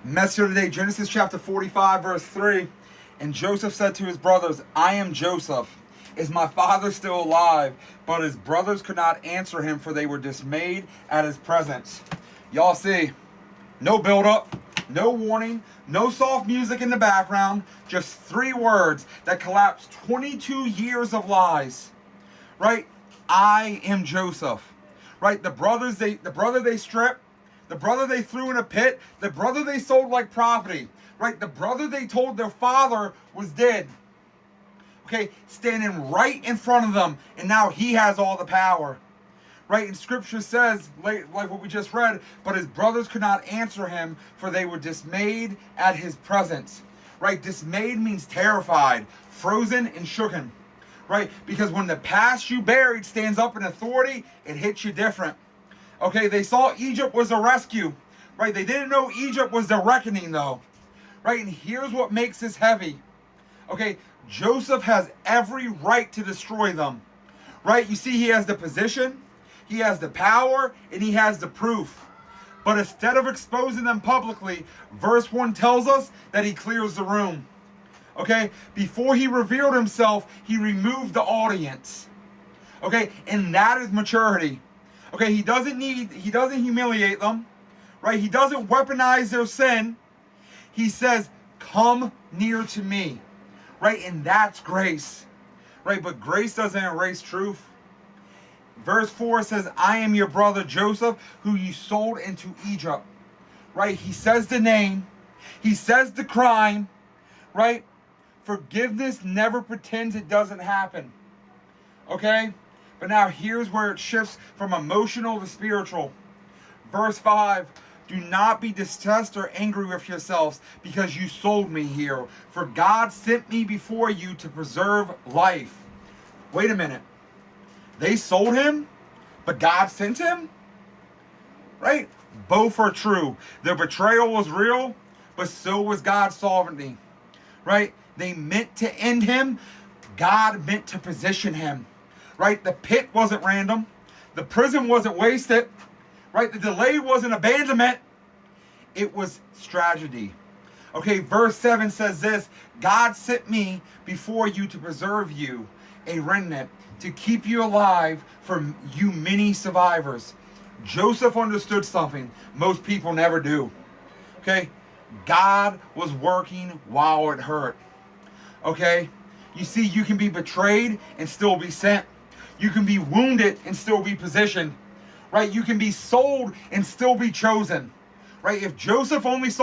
Message of the day, Genesis chapter 45, verse 3. And Joseph said to his brothers, I am Joseph. Is my father still alive? But his brothers could not answer him, for they were dismayed at his presence. Y'all see, no build-up, no warning, no soft music in the background, just 3 words that collapse 22 years of lies. Right? I am Joseph. Right? The brother they stripped, the brother they threw in a pit, the brother they sold like property, right? The brother they told their father was dead. Okay, standing right in front of them, and now he has all the power. Right? And scripture says, like what we just read, but his brothers could not answer him, for they were dismayed at his presence. Right? Dismayed means terrified, frozen, and shooken. Right? Because when the past you buried stands up in authority, it hits you different. Okay, they saw Egypt was a rescue. Right? They didn't know Egypt was the reckoning, though. Right? And here's what makes this heavy. Okay, Joseph has every right to destroy them. Right? You see, he has the position, he has the power, and he has the proof. But instead of exposing them publicly, verse 1 tells us that he clears the room. Okay, before he revealed himself, he removed the audience. Okay, and that is maturity. Okay, he doesn't humiliate them. Right? He doesn't weaponize their sin. He says, come near to me. Right? And that's grace. Right? But grace doesn't erase truth. Verse 4 says, I am your brother Joseph, who you sold into Egypt. Right? He says the name. He says the crime. Right? Forgiveness never pretends it doesn't happen. Okay? But now here's where it shifts from emotional to spiritual. Verse 5. Do not be distressed or angry with yourselves because you sold me here. For God sent me before you to preserve life. Wait a minute. They sold him, but God sent him? Right? Both are true. Their betrayal was real, but so was God's sovereignty. Right? They meant to end him. God meant to position him. Right? The pit wasn't random. The prison wasn't wasted. Right? The delay wasn't abandonment. It was strategy. Okay, verse 7 says this. God sent me before you to preserve you, a remnant, to keep you alive from you many survivors. Joseph understood something most people never do. Okay? God was working while it hurt. Okay? You see, you can be betrayed and still be sent. You can be wounded and still be positioned. Right? You can be sold and still be chosen. Right? If Joseph only saw